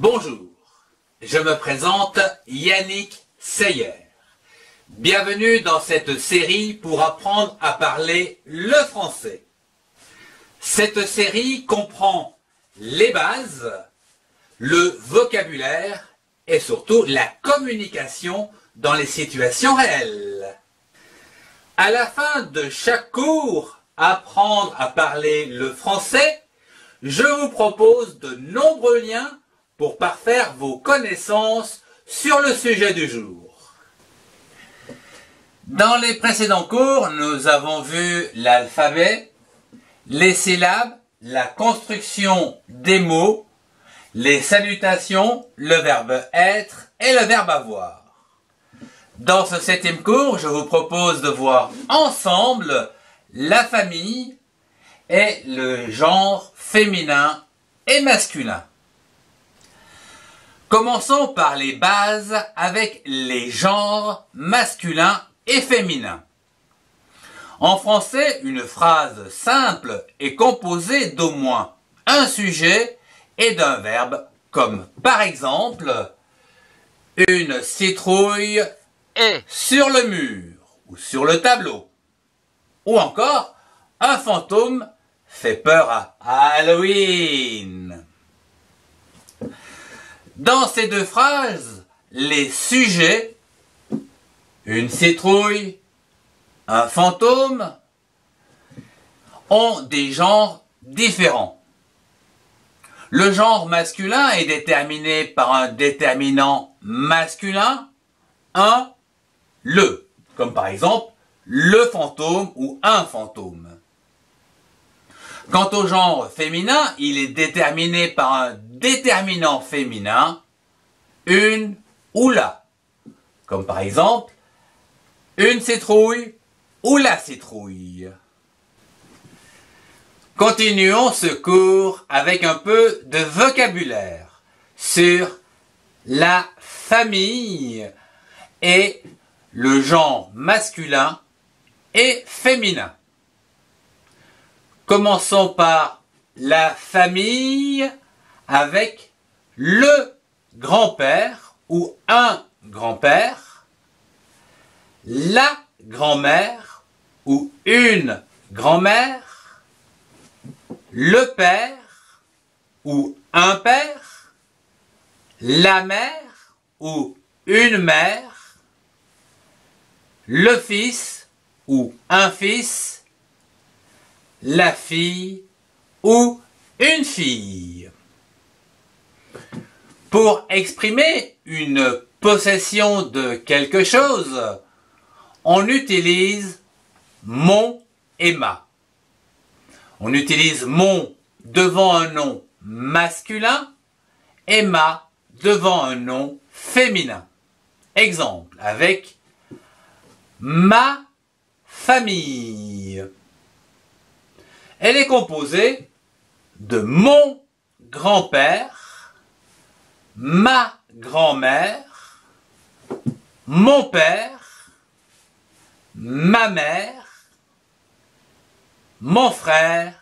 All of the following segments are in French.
Bonjour, je me présente Yannick Seyer. Bienvenue dans cette série pour apprendre à parler le français. Cette série comprend les bases, le vocabulaire et surtout la communication dans les situations réelles. À la fin de chaque cours, apprendre à parler le français, je vous propose de nombreux liens pour parfaire vos connaissances sur le sujet du jour. Dans les précédents cours, nous avons vu l'alphabet, les syllabes, la construction des mots, les salutations, le verbe être et le verbe avoir. Dans ce 7e cours, je vous propose de voir ensemble la famille et le genre féminin et masculin. Commençons par les bases avec les genres masculins et féminins. En français, une phrase simple est composée d'au moins un sujet et d'un verbe, comme par exemple « Une citrouille est sur le mur » ou « sur le tableau » ou encore « Un fantôme fait peur à Halloween ». Dans ces deux phrases, les sujets, une citrouille, un fantôme, ont des genres différents. Le genre masculin est déterminé par un déterminant masculin, un, le, comme par exemple le fantôme ou un fantôme. Quant au genre féminin, il est déterminé par un déterminant féminin, une ou la, comme par exemple une citrouille ou la citrouille. Continuons ce cours avec un peu de vocabulaire sur la famille et le genre masculin et féminin. Commençons par la famille avec le grand-père ou un grand-père, la grand-mère ou une grand-mère, le père ou un père, la mère ou une mère, le fils ou un fils, la fille ou une fille. Pour exprimer une possession de quelque chose, on utilise mon et ma. On utilise mon devant un nom masculin et ma devant un nom féminin. Exemple avec ma famille. Elle est composée de mon grand-père, ma grand-mère, mon père, ma mère, mon frère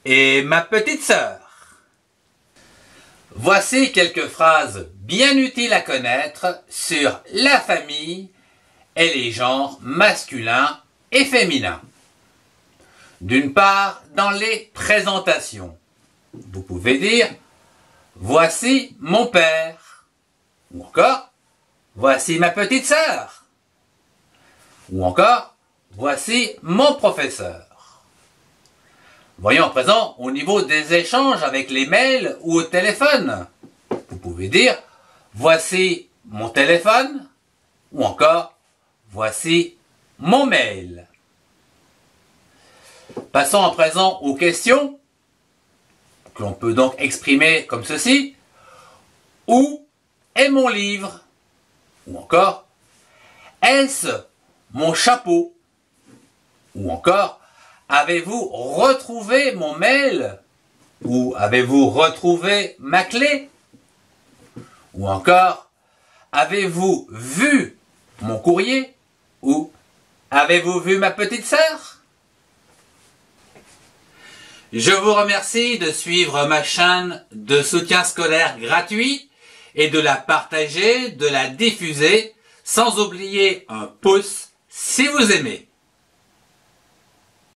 et ma petite sœur. Voici quelques phrases bien utiles à connaître sur la famille et les genres masculins et féminins. D'une part, dans les présentations, vous pouvez dire « Voici mon père » ou encore « Voici ma petite sœur » ou encore « Voici mon professeur ». Voyons à présent au niveau des échanges avec les mails ou au téléphone. Vous pouvez dire « Voici mon téléphone » ou encore « Voici mon mail ». Passons à présent aux questions, que l'on peut donc exprimer comme ceci. Où est mon livre? Ou encore, est-ce mon chapeau? Ou encore, avez-vous retrouvé mon mail? Ou avez-vous retrouvé ma clé? Ou encore, avez-vous vu mon courrier? Ou avez-vous vu ma petite sœur? Je vous remercie de suivre ma chaîne de soutien scolaire gratuit et de la partager, de la diffuser, sans oublier un pouce si vous aimez.